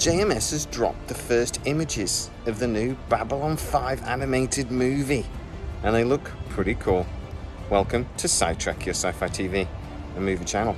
JMS has dropped the first images of the new Babylon 5 animated movie, and they look pretty cool. Welcome to Sidetrack, your sci-fi TV and movie channel.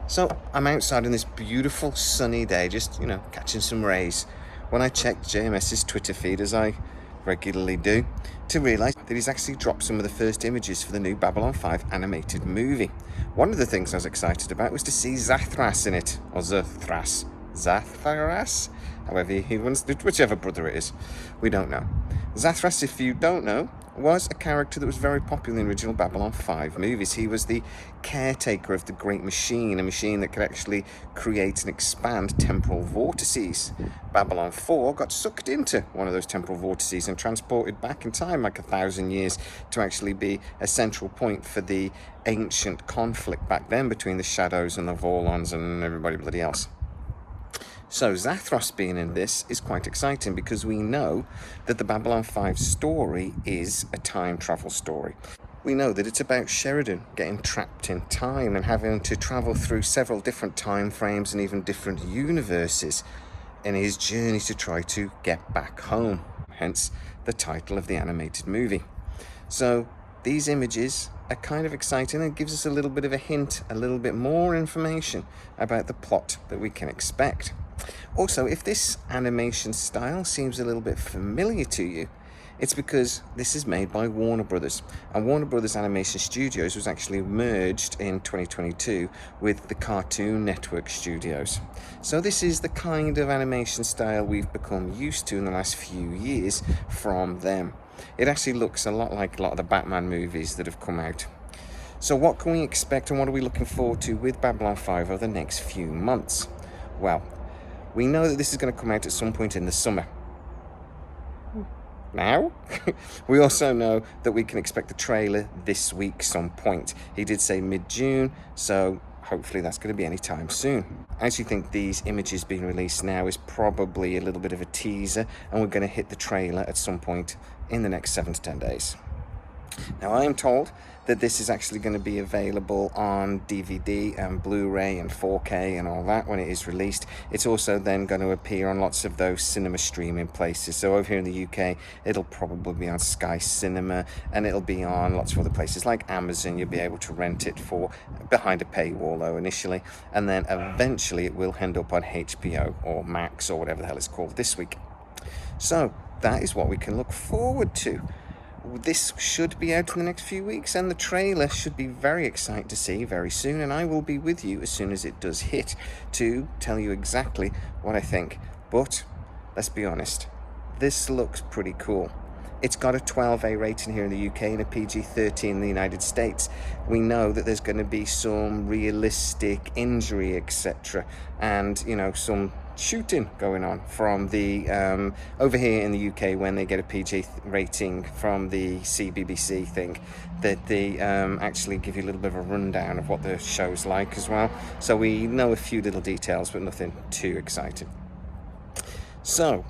So I'm outside on this beautiful sunny day, just, catching some rays, when I checked JMS's Twitter feed, as I regularly do, to realise that he's actually dropped some of the first images for the new Babylon 5 animated movie. One of the things I was excited about was to see Zathras in it, or Zathras. Zathras? However he wants, whichever brother it is. We don't know. Zathras, if you don't know, was a character that was very popular in the original Babylon 5 movies. He was the caretaker of the Great Machine, a machine that could actually create and expand temporal vortices. Babylon 4 got sucked into one of those temporal vortices and transported back in time like 1,000 years to actually be a central point for the ancient conflict back then between the Shadows and the Vorlons and everybody bloody else. So Zathras being in this is quite exciting because we know that the Babylon 5 story is a time travel story. We know that it's about Sheridan getting trapped in time and having to travel through several different time frames and even different universes in his journey to try to get back home, hence the title of the animated movie. So these images are kind of exciting and gives us a little bit of a hint, a little bit more information about the plot that we can expect. Also, if this animation style seems a little bit familiar to you, it's because this is made by Warner Brothers, and Warner Brothers Animation Studios was actually merged in 2022 with the Cartoon Network Studios. So this is the kind of animation style we've become used to in the last few years from them. It actually looks a lot like a lot of the Batman movies that have come out. So what can we expect and what are we looking forward to with Babylon 5 over the next few months? Well, we know that this is going to come out at some point in the summer. Now? We also know that we can expect the trailer this week some point. He did say mid-June, so hopefully that's going to be any time soon. I actually think these images being released now is probably a little bit of a teaser, and we're going to hit the trailer at some point in the next 7 to 10 days. Now, I am told that this is actually going to be available on DVD and Blu-ray and 4K and all that when it is released. It's also then going to appear on lots of those cinema streaming places. So over here in the UK, it'll probably be on Sky Cinema, and it'll be on lots of other places like Amazon. You'll be able to rent it for behind a paywall, though, initially, and then eventually it will end up on HBO or Max or whatever the hell it's called this week. So that is what we can look forward to. This should be out in the next few weeks, and the trailer should be very exciting to see very soon, and I will be with you as soon as it does hit to tell you exactly what I think. But let's be honest, this looks pretty cool. It's got a 12A rating here in the UK and a PG-13 in the United States. We know that there's going to be some realistic injury, etc., and some shooting going on from the over here in the UK when they get a PG rating from the CBBC thing, that they actually give you a little bit of a rundown of what the show's like as well. So we know a few little details, but nothing too exciting. So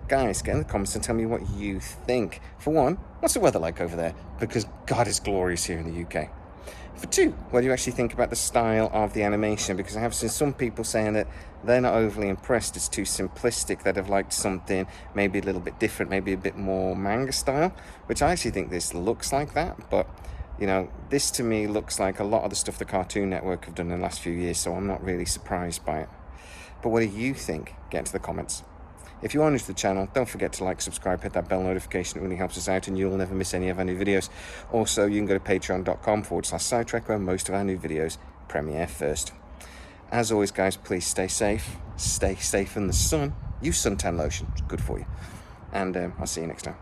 guys, get in the comments and tell me what you think. For one, what's the weather like over there? Because God, it's glorious here in the UK. For two, what do you actually think about the style of the animation? Because I have seen some people saying that they're not overly impressed. It's too simplistic. They'd have liked something maybe a little bit different, maybe a bit more manga style, which I actually think this looks like that. But, this to me looks like a lot of the stuff the Cartoon Network have done in the last few years, so I'm not really surprised by it. But what do you think? Get into the comments. If you are new to the channel, don't forget to like, subscribe, hit that bell notification. It really helps us out and you'll never miss any of our new videos. Also, you can go to patreon.com/sidetrack where most of our new videos premiere first. As always, guys, please stay safe. Stay safe in the sun. Use suntan lotion. It's good for you. And I'll see you next time.